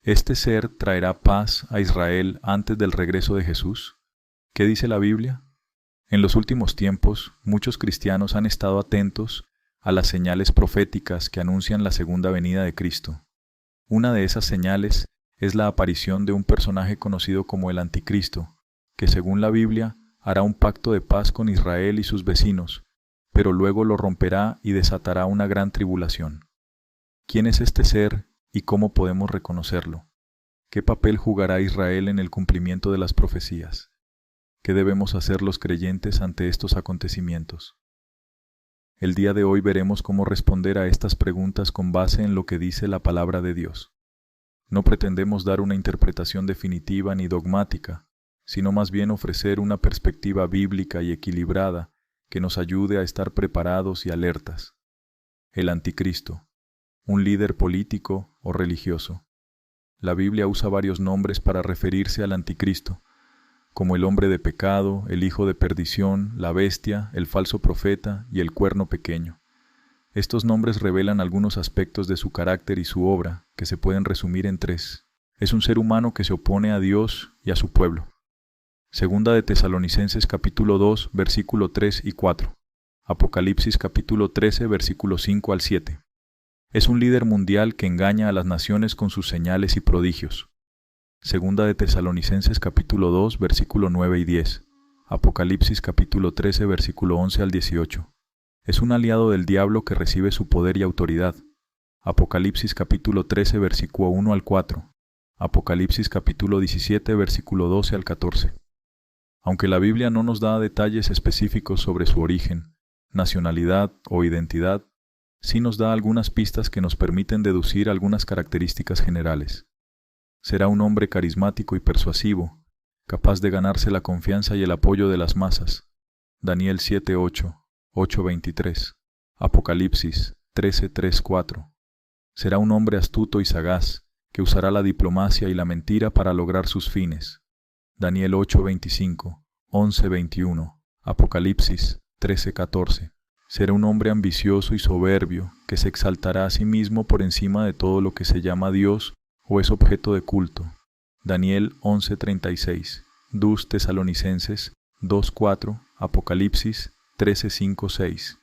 ¿Este ser traerá paz a Israel antes del regreso de Jesús? ¿Qué dice la Biblia? En los últimos tiempos, muchos cristianos han estado atentos a las señales proféticas que anuncian la segunda venida de Cristo. Una de esas señales es la aparición de un personaje conocido como el Anticristo, que según la Biblia hará un pacto de paz con Israel y sus vecinos, pero luego lo romperá y desatará una gran tribulación. ¿Quién es este ser y cómo podemos reconocerlo? ¿Qué papel jugará Israel en el cumplimiento de las profecías? ¿Qué debemos hacer los creyentes ante estos acontecimientos? El día de hoy veremos cómo responder a estas preguntas con base en lo que dice la palabra de Dios. No pretendemos dar una interpretación definitiva ni dogmática, sino más bien ofrecer una perspectiva bíblica y equilibrada que nos ayude a estar preparados y alertas. El Anticristo, un líder político o religioso. La Biblia usa varios nombres para referirse al Anticristo, como el hombre de pecado, el hijo de perdición, la bestia, el falso profeta y el cuerno pequeño. Estos nombres revelan algunos aspectos de su carácter y su obra, que se pueden resumir en tres. Es un ser humano que se opone a Dios y a su pueblo. Segunda de Tesalonicenses capítulo 2, versículo 3 y 4. Apocalipsis capítulo 13, versículo 5 al 7. Es un líder mundial que engaña a las naciones con sus señales y prodigios. Segunda de Tesalonicenses capítulo 2, versículo 9 y 10. Apocalipsis capítulo 13, versículo 11 al 18. Es un aliado del diablo que recibe su poder y autoridad. Apocalipsis capítulo 13, versículo 1 al 4. Apocalipsis capítulo 17, versículo 12 al 14. Aunque la Biblia no nos da detalles específicos sobre su origen, nacionalidad o identidad, sí nos da algunas pistas que nos permiten deducir algunas características generales. Será un hombre carismático y persuasivo, capaz de ganarse la confianza y el apoyo de las masas. Daniel 7:8, 8:23, Apocalipsis 13:3-4. Será un hombre astuto y sagaz, que usará la diplomacia y la mentira para lograr sus fines. Daniel 8:25, 11:21, Apocalipsis 13:14. Será un hombre ambicioso y soberbio, que se exaltará a sí mismo por encima de todo lo que se llama Dios o es objeto de culto. Daniel 11:36, 2 Tesalonicenses 2:4, Apocalipsis 13:5-6.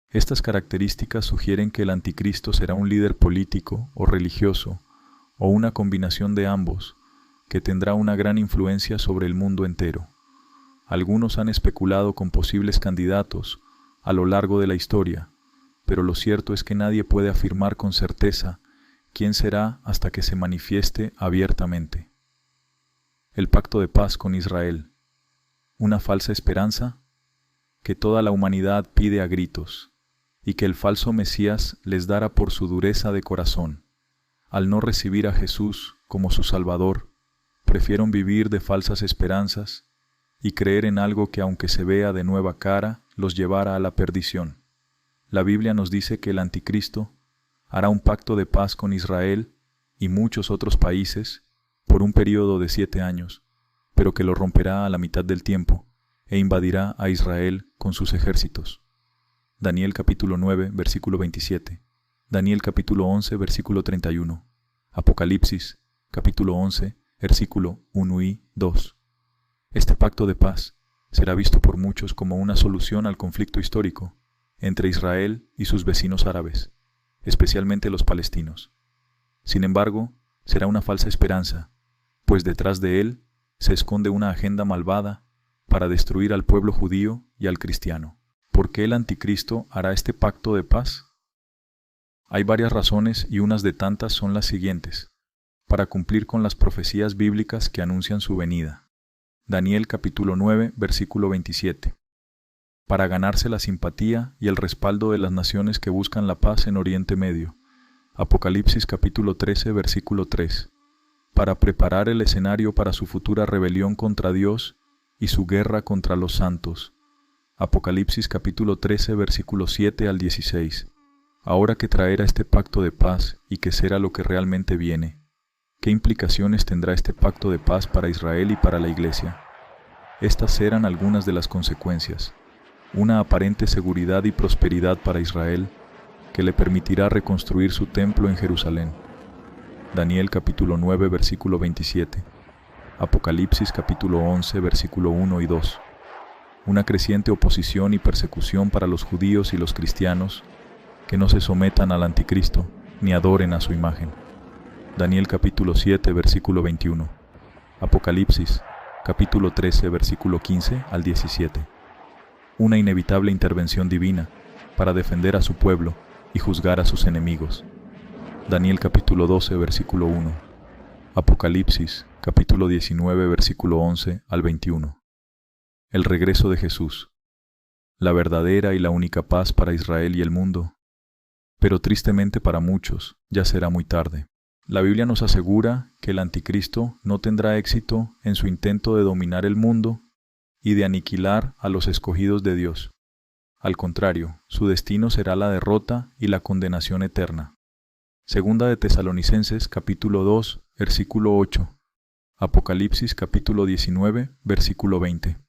Estas características sugieren que el Anticristo será un líder político o religioso, o una combinación de ambos, que tendrá una gran influencia sobre el mundo entero. Algunos han especulado con posibles candidatos a lo largo de la historia, pero lo cierto es que nadie puede afirmar con certeza quién será hasta que se manifieste abiertamente. El pacto de paz con Israel. Una falsa esperanza que toda la humanidad pide a gritos, y que el falso Mesías les dará por su dureza de corazón. Al no recibir a Jesús como su Salvador, prefieren vivir de falsas esperanzas y creer en algo que, aunque se vea de nueva cara, los llevará a la perdición. La Biblia nos dice que el Anticristo hará un pacto de paz con Israel y muchos otros países por un período de 7 años, pero que lo romperá a la mitad del tiempo e invadirá a Israel con sus ejércitos. Daniel capítulo 9, versículo 27. Daniel capítulo 11, versículo 31. Apocalipsis capítulo 11, versículo 1 y 2. Este pacto de paz será visto por muchos como una solución al conflicto histórico entre Israel y sus vecinos árabes, especialmente los palestinos. Sin embargo, será una falsa esperanza, pues detrás de él se esconde una agenda malvada para destruir al pueblo judío y al cristiano. ¿Por qué el Anticristo hará este pacto de paz? Hay varias razones y unas de tantas son las siguientes: para cumplir con las profecías bíblicas que anuncian su venida. Daniel capítulo 9, versículo 27. Para ganarse la simpatía y el respaldo de las naciones que buscan la paz en Oriente Medio. Apocalipsis capítulo 13, versículo 3. Para preparar el escenario para su futura rebelión contra Dios y su guerra contra los santos. Apocalipsis capítulo 13, versículo 7 al 16. Ahora que traerá este pacto de paz y que será lo que realmente viene. ¿Qué implicaciones tendrá este pacto de paz para Israel y para la Iglesia? Estas eran algunas de las consecuencias. Una aparente seguridad y prosperidad para Israel, que le permitirá reconstruir su templo en Jerusalén. Daniel capítulo 9 versículo 27, Apocalipsis capítulo 11 versículo 1 y 2. Una creciente oposición y persecución para los judíos y los cristianos que no se sometan al anticristo ni adoren a su imagen. Daniel capítulo 7 versículo 21, Apocalipsis capítulo 13 versículo 15 al 17. Una inevitable intervención divina para defender a su pueblo y juzgar a sus enemigos. Daniel capítulo 12 versículo 1, Apocalipsis capítulo 19 versículo 11 al 21. El regreso de Jesús, la verdadera y la única paz para Israel y el mundo, pero tristemente para muchos ya será muy tarde. La Biblia nos asegura que el anticristo no tendrá éxito en su intento de dominar el mundo y de aniquilar a los escogidos de Dios. Al contrario, su destino será la derrota y la condenación eterna. Segunda de Tesalonicenses capítulo 2 versículo 8, Apocalipsis capítulo 19 versículo 20.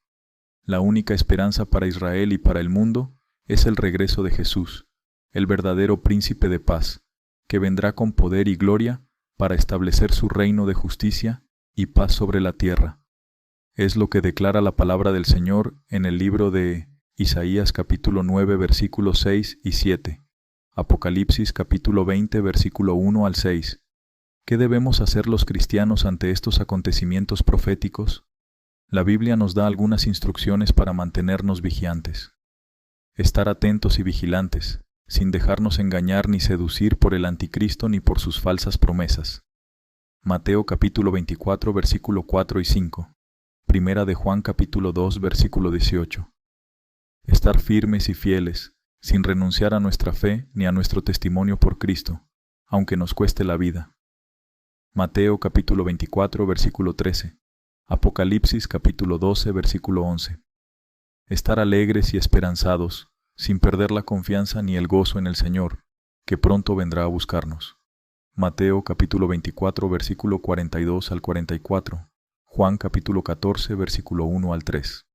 La única esperanza para Israel y para el mundo es el regreso de Jesús, el verdadero príncipe de paz, que vendrá con poder y gloria para establecer su reino de justicia y paz sobre la tierra. Es lo que declara la palabra del Señor en el libro de Isaías capítulo 9 versículos 6 y 7, Apocalipsis capítulo 20 versículo 1 al 6. ¿Qué debemos hacer los cristianos ante estos acontecimientos proféticos? La Biblia nos da algunas instrucciones para mantenernos vigilantes. Estar atentos y vigilantes, sin dejarnos engañar ni seducir por el anticristo ni por sus falsas promesas. Mateo capítulo 24 versículo 4 y 5. Primera de Juan capítulo 2 versículo 18. Estar firmes y fieles, sin renunciar a nuestra fe ni a nuestro testimonio por Cristo, aunque nos cueste la vida. Mateo capítulo 24 versículo 13. Apocalipsis capítulo 12 versículo 11. Estar alegres y esperanzados, sin perder la confianza ni el gozo en el Señor, que pronto vendrá a buscarnos. Mateo capítulo 24 versículo 42 al 44. Juan capítulo 14 versículo 1 al 3.